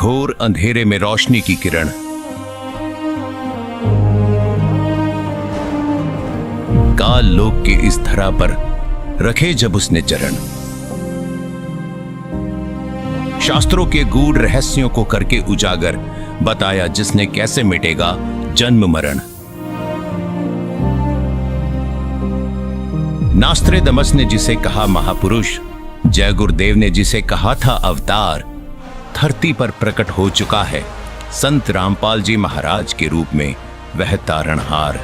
घोर अंधेरे में रोशनी की किरण। काल लोक के इस धरा पर रखे जब उसने चरण, शास्त्रों के गूढ़ रहस्यों को करके उजागर, बताया जिसने कैसे मिटेगा जन्म मरण। नास्त्रेदमस ने जिसे कहा महापुरुष, जय गुरुदेव ने जिसे कहा था अवतार, धरती पर प्रकट हो चुका है संत रामपाल जी महाराज के रूप में वह तारणहार।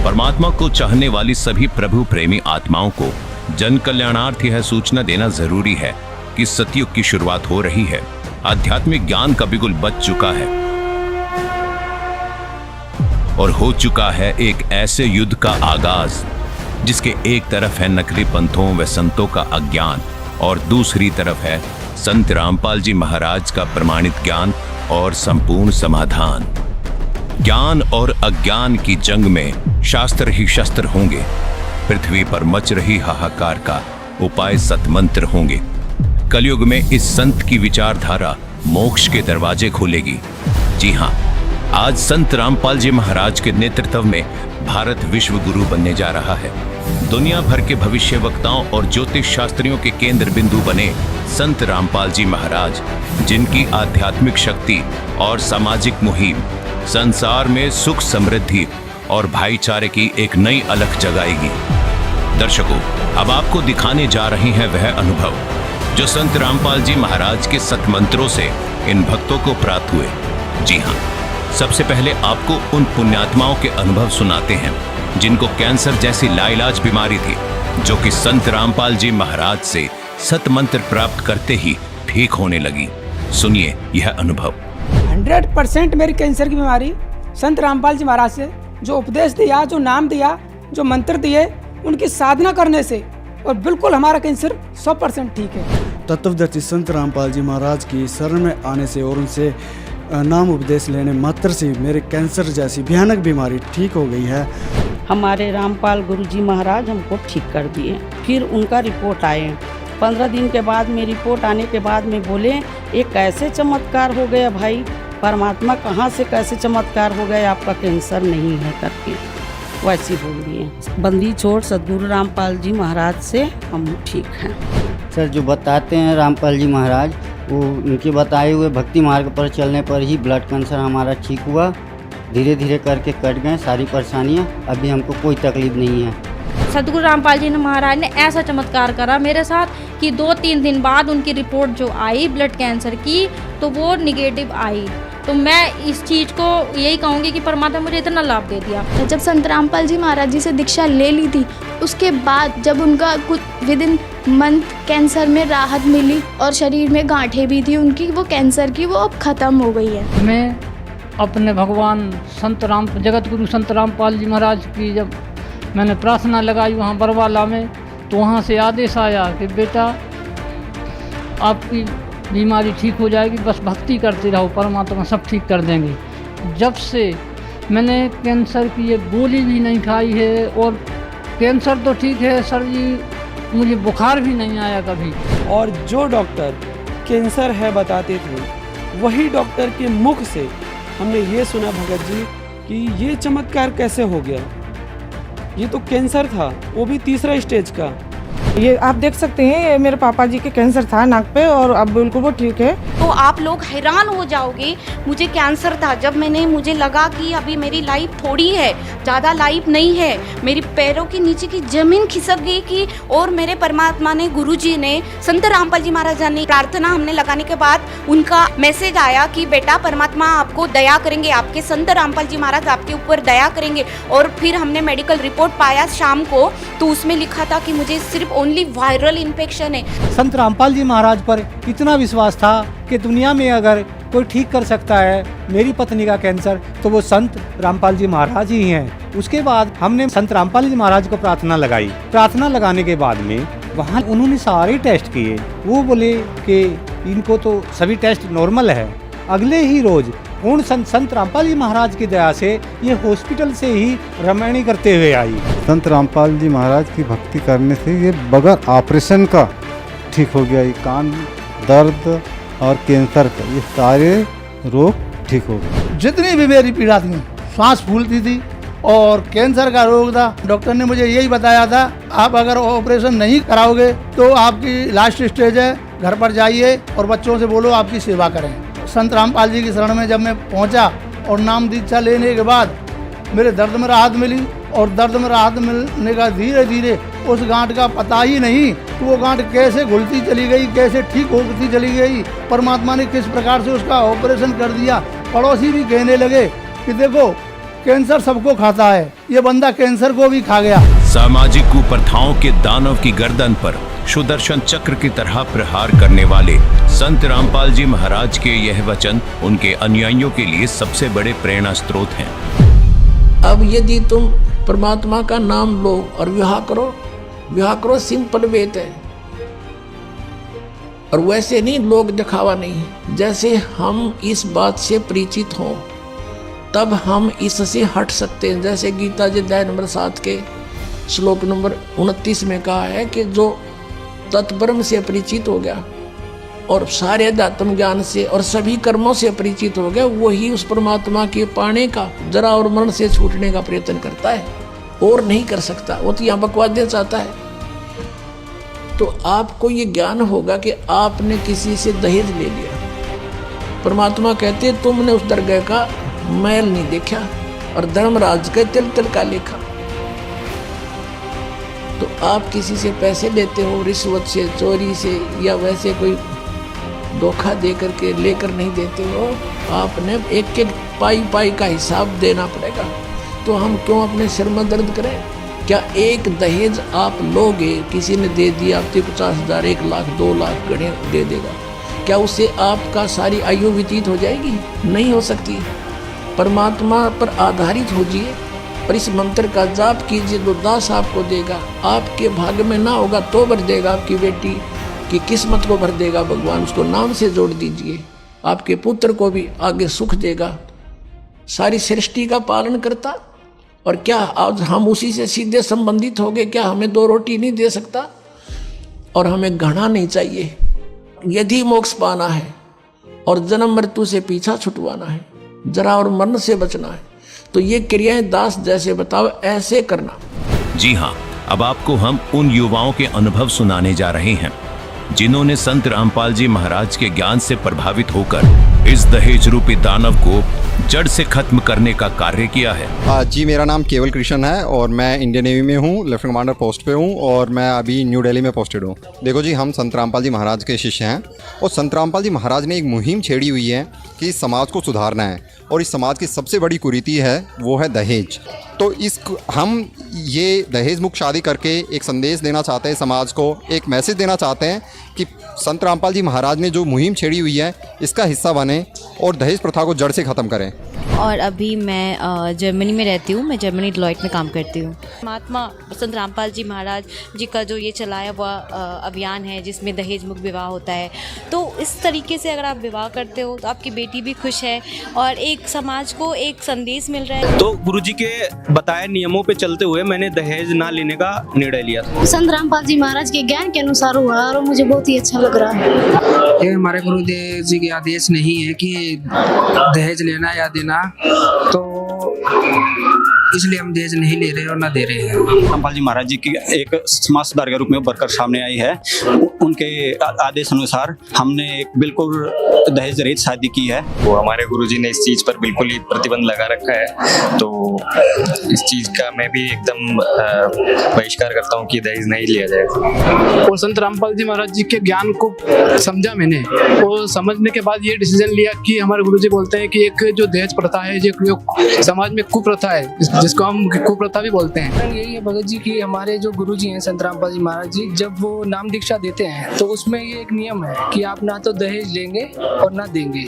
परमात्मा को चाहने वाली सभी प्रभु प्रेमी आत्माओं को जन कल्याणार्थ यह सूचना देना जरूरी है कि सतयुग की शुरुआत हो रही है। आध्यात्मिक ज्ञान का बिगुल बज चुका है और हो चुका है एक ऐसे युद्ध का आगाज जिसके एक तरफ है नकली पंथों व संतों का अज्ञान और दूसरी तरफ है संत रामपाल जी महाराज का प्रमाणित ज्ञान और संपूर्ण समाधान। ज्ञान और अज्ञान की जंग में शास्त्र ही शस्त्र होंगे। पृथ्वी पर मच रही हाहाकार का उपाय सतमंत्र होंगे। कलयुग में इस संत की विचारधारा मोक्ष के दरवाजे खोलेगी। जी हां, आज संत रामपाल जी महाराज के नेतृत्व में भारत विश्व गुरु बनने जा रहा है। दुनिया भर के भविष्य वक्ताओं और ज्योतिष शास्त्रियों के केंद्र बिंदु बने संत रामपाल जी महाराज, जिनकी आध्यात्मिक शक्ति और सामाजिक मुहिम संसार में सुख समृद्धि और भाईचारे की एक नई अलख जगाएगी। दर्शकों, अब आपको दिखाने जा रहे हैं वह अनुभव जो संत रामपाल जी महाराज के सतमंत्रों से इन भक्तों को प्राप्त हुए। जी हां, सबसे पहले आपको उन पुण्यात्माओं के अनुभव सुनाते हैं जिनको कैंसर जैसी लाइलाज बीमारी थी, जो कि संत रामपाल जी महाराज से सतमंत्र प्राप्त करते ही ठीक होने लगी। सुनिए यह अनुभव। 100% मेरी कैंसर की बीमारी संत रामपाल जी महाराज से जो उपदेश दिया, जो नाम दिया, जो मंत्र दिए, उनकी साधना करने से और बिल्कुल हमारा कैंसर 100% ठीक है। तत्वदर्शी संत रामपाल जी महाराज की शरण में आने से और उनसे नाम उपदेश लेने मात्र से मेरे कैंसर जैसी भयानक बीमारी ठीक हो गई है। हमारे रामपाल गुरुजी महाराज हमको ठीक कर दिए। फिर उनका रिपोर्ट आए। 15 दिन के बाद में रिपोर्ट आने के बाद में बोले ये कैसे चमत्कार हो गया भाई, परमात्मा कहाँ से कैसे चमत्कार हो गया, आपका कैंसर नहीं है करके वैसे बोल दिए। बंदी छोड़ सद्गुरु रामपाल जी महाराज से हम ठीक हैं। सर जो बताते हैं रामपाल जी महाराज, वो उनके बताए हुए भक्ति मार्ग पर चलने पर ही ब्लड कैंसर हमारा ठीक हुआ। धीरे धीरे करके कट गए सारी परेशानियाँ, अभी हमको कोई तकलीफ नहीं है। सद्गुरु रामपाल जी महाराज ने ऐसा चमत्कार करा मेरे साथ कि 2-3 दिन बाद उनकी रिपोर्ट जो आई ब्लड कैंसर की, तो वो निगेटिव आई। तो मैं इस चीज़ को यही कहूँगी कि परमात्मा मुझे इतना लाभ दे दिया। जब संत रामपाल जी महाराज जी से दीक्षा ले ली थी, उसके बाद जब उनका कुछ विदिन मंथ कैंसर में राहत मिली और शरीर में गांठें भी थी उनकी, वो कैंसर की, वो अब ख़त्म हो गई है। मैं अपने भगवान संत राम जगत गुरु संत रामपाल जी महाराज की जब मैंने प्रार्थना लगाई वहाँ बरवाला में, तो वहाँ से आदेश आया कि बेटा आपकी बीमारी ठीक हो जाएगी, बस भक्ति करते रहो, परमात्मा सब ठीक कर देंगे। जब से मैंने कैंसर की ये गोली भी नहीं खाई है और कैंसर तो ठीक है सर जी, मुझे बुखार भी नहीं आया कभी। और जो डॉक्टर कैंसर है बताते थे, वही डॉक्टर के मुख से हमने ये सुना भगत जी कि ये चमत्कार कैसे हो गया। ये तो कैंसर था, वो भी 3रा स्टेज का। ये आप देख सकते हैं, ये मेरे पापा जी के कैंसर था नाक पे और अब बिल्कुल वो ठीक है। तो आप लोग हैरान हो जाओगे। मुझे कैंसर था, जब मुझे लगा कि अभी मेरी लाइफ थोड़ी है, ज़्यादा लाइफ नहीं है, मेरी पैरों के नीचे की ज़मीन खिसक गई कि, और मेरे परमात्मा ने, गुरुजी ने, संत रामपाल जी महाराज ने प्रार्थना हमने लगाने के बाद उनका मैसेज आया कि बेटा परमात्मा आपको दया करेंगे, आपके संत रामपाल जी महाराज आपके ऊपर दया करेंगे। और फिर हमने मेडिकल रिपोर्ट पाया शाम को, तो उसमें लिखा था कि मुझे सिर्फ ओनली वायरल इन्फेक्शन है। संत रामपाल जी महाराज पर इतना विश्वास था कि दुनिया में अगर कोई ठीक कर सकता है मेरी पत्नी का कैंसर, तो वो संत रामपाल जी महाराज ही हैं। उसके बाद हमने संत रामपाल जी महाराज को प्रार्थना लगाई। प्रार्थना लगाने के बाद में वहाँ उन्होंने सारे टेस्ट किए। वो बोले कि इनको तो सभी टेस्ट नॉर्मल है। अगले ही रोज पूर्ण संत रामपाल जी महाराज की दया से ये हॉस्पिटल से ही रमणी करते हुए आई। संत रामपाल जी महाराज की भक्ति करने से ये बगैर ऑपरेशन का ठीक हो गया। ये कान दर्द और कैंसर का ये सारे रोग ठीक हो गए। जितनी भी मेरी पीड़ा थी, सांस फूलती थी और कैंसर का रोग था, डॉक्टर ने मुझे यही बताया था आप अगर ऑपरेशन नहीं कराओगे तो आपकी लास्ट स्टेज है, घर पर जाइए और बच्चों से बोलो आपकी सेवा करें। संत रामपाल जी की शरण में जब मैं पहुंचा और नाम दीक्षा लेने के बाद मेरे दर्द में राहत मिली और दर्द में राहत मिलने का धीरे धीरे उस गांठ का पता ही नहीं कि वो गांठ कैसे घुलती चली गई, कैसे ठीक होती चली गई। परमात्मा ने किस प्रकार से उसका ऑपरेशन कर दिया। पड़ोसी भी कहने लगे कि देखो कैंसर सबको खाता है, ये बंदा कैंसर को भी खा गया। सामाजिक कुप्रथाओं के दानव की गर्दन पर सुदर्शन चक्र की तरह प्रहार करने वाले संत रामपाल जी महाराज के यह वचन उनके अनुयायियों के लिए सबसे बड़े प्रेरणा स्रोत हैं। अब यदि तुम परमात्मा का नाम लो और विवाह करो सिंपल वेद है। और वैसे नहीं, लोग दिखावा नहीं। जैसे हम इस बात से परिचित हों तब हम इससे हट सकते हैं। जैसे गीता जी अध्याय नंबर 7 के श्लोक नंबर 29 में कहा है कि जो तत्ब्रह्म से परिचित हो गया और सारे अध्यात्म ज्ञान से और सभी कर्मों से परिचित हो गया, वही उस परमात्मा के पाने का, जरा और मरण से छूटने का प्रयत्न करता है और नहीं कर सकता। वो तो यहाँ बकवाद देना चाहता है। तो आपको ये ज्ञान होगा कि आपने किसी से दहेज ले लिया। परमात्मा कहते तुमने उस दरगाह का मैल नहीं देखा और धर्मराज के तिल तिल का लेखा। तो आप किसी से पैसे लेते हो, रिश्वत से, चोरी से या वैसे कोई धोखा दे करके लेकर नहीं देते हो। आपने एक एक पाई पाई का हिसाब देना पड़ेगा। तो हम क्यों अपने सिर में दर्द करें? क्या एक दहेज आप लोगे, किसी ने दे दिया आपके 50,000, 1 लाख, 2 लाख गणे दे देगा, क्या उससे आपका सारी आयु व्यतीत हो जाएगी? नहीं हो सकती। परमात्मा पर आधारित होजिए और इस मंत्र का जाप कीजिए तो दास आपको देगा। आपके भाग्य में ना होगा तो भर देगा, आपकी बेटी की किस्मत को भर देगा भगवान। उसको नाम से जोड़ दीजिए, आपके पुत्र को भी आगे सुख देगा। सारी सृष्टि का पालन करता। और क्या आज हम उसी से सीधे संबंधित हो गए? क्या हमें 2 रोटी नहीं दे सकता? और हमें घृणा नहीं चाहिए। यदि मोक्ष पाना है और जन्म मृत्यु से पीछा छुटवाना है, जरा और मरण से बचना है, तो ये क्रियाएं दास जैसे बताओ ऐसे करना। जी हाँ, अब आपको हम उन युवाओं के अनुभव सुनाने जा रहे हैं जिन्होंने संत रामपाल जी महाराज के ज्ञान से प्रभावित होकर इस दहेज रूपी दानव को जड़ से खत्म करने का कार्य किया है। जी, मेरा नाम केवल कृष्ण है और मैं इंडियन नेवी में हूँ, लेफ्टिनेंट कमांडर पोस्ट पे हूँ और मैं अभी न्यू दिल्ली में पोस्टेड हूँ। देखो जी, हम संत रामपाल जी महाराज के शिष्य हैं और संत रामपाल जी महाराज ने एक मुहिम छेड़ी हुई है कि इस समाज को सुधारना है और इस समाज की सबसे बड़ी कुरीति है वो है दहेज। तो हम ये दहेज मुक्त शादी करके एक संदेश देना चाहते हैं समाज को, एक मैसेज देना चाहते हैं कि संत रामपाल जी महाराज ने जो मुहिम छेड़ी हुई है इसका हिस्सा बने और दहेज प्रथा को जड़ से ख़त्म करें। और अभी मैं जर्मनी में रहती हूँ। मैं जर्मनी डिलॉयट में काम करती हूँ। महात्मा संत रामपाल जी महाराज जी का जो ये चलाया हुआ अभियान है जिसमें दहेज मुक्त विवाह होता है, तो इस तरीके से अगर आप विवाह करते हो तो आपकी बेटी भी खुश है और एक समाज को एक संदेश मिल रहा है। तो गुरुजी के बताए नियमों पे चलते हुए मैंने दहेज ना लेने का निर्णय लिया। संत रामपाल जी महाराज के ज्ञान के अनुसार हुआ और मुझे बहुत ही अच्छा लग रहा है। ये हमारे गुरुदेव जी के आदेश नहीं है कि दहेज लेना या देना, तो इसलिए हम दहेज नहीं ले रहे और ना दे रहे हैं। रामपाल जी महाराज जी की एक समाज सुधार के रूप में उभर कर सामने आई है। उनके आदेश अनुसार हमने एक बिल्कुल दहेज रहित शादी की है। वो हमारे गुरुजी ने इस चीज पर बिल्कुल ही प्रतिबंध लगा रखा है, तो इस चीज का मैं भी एकदम बहिष्कार करता हूँ कि दहेज नहीं लिया जाए। और संत रामपाल जी महाराज जी के ज्ञान को समझा मैंने, और समझने के बाद ये डिसीजन लिया कि हमारे गुरुजी बोलते हैं कि एक जो दहेज प्रथा है, जो समाज में कुप्रथा है, जिसको हम कुप्रथा भी बोलते हैं। यही है भगत जी कि हमारे जो गुरु जी हैं संत रामपाल जी महाराज जी, जब वो नाम दीक्षा देते हैं तो उसमें ये एक नियम है कि आप ना तो दहेज लेंगे और ना देंगे।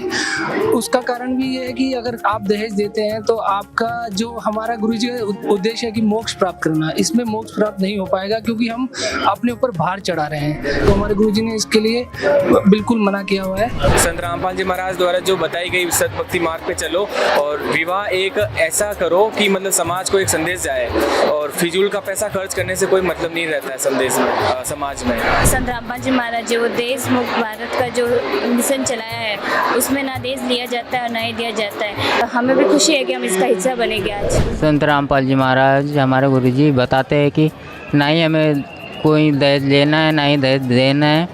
उसका कारण भी ये है कि अगर आप दहेज देते हैं तो आपका जो हमारा गुरु जी का उद्देश्य है कि मोक्ष प्राप्त करना, इसमें मोक्ष प्राप्त नहीं हो पाएगा क्योंकि हम अपने ऊपर भार चढ़ा रहे हैं। तो हमारे गुरु जी ने इसके लिए बिल्कुल मना किया हुआ है। संत रामपाल जी महाराज द्वारा जो बताई गई सतभक्ति मार्ग पे चलो और विवाह एक ऐसा करो कि मतलब समाज को एक संदेश जाए और फिजूल का पैसा खर्च करने से कोई मतलब नहीं रहता है संदेश में, समाज में। संत रामपाल जी महाराज जी वो देश मुक्त भारत का जो मिशन चलाया है उसमें ना देश लिया जाता है और ना ही दिया जाता है। तो हमें भी खुशी है कि हम इसका हिस्सा बनेंगे आज। संत रामपाल जी महाराज हमारे गुरु जी बताते हैं कि ना ही हमें कोई दहेज लेना है ना ही दहेज देना है,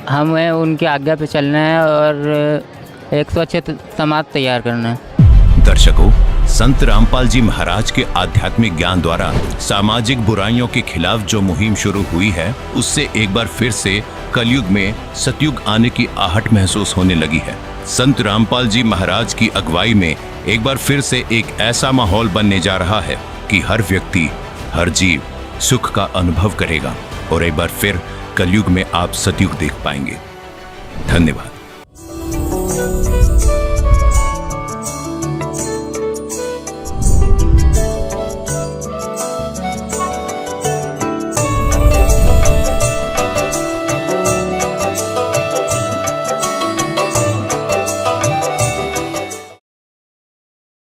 हमें उनकी आज्ञा पे चलना है और एक स्वच्छ समाज तैयार करना है। दर्शकों, संत रामपाल जी महाराज के आध्यात्मिक ज्ञान द्वारा सामाजिक बुराइयों के खिलाफ जो मुहिम शुरू हुई है, उससे एक बार फिर से कलयुग में सतयुग आने की आहट महसूस होने लगी है। संत रामपाल जी महाराज की अगुवाई में एक बार फिर से एक ऐसा माहौल बनने जा रहा है कि हर व्यक्ति, हर जीव सुख का अनुभव करेगा और एक बार फिर कलयुग में आप सतयुग देख पाएंगे। धन्यवाद।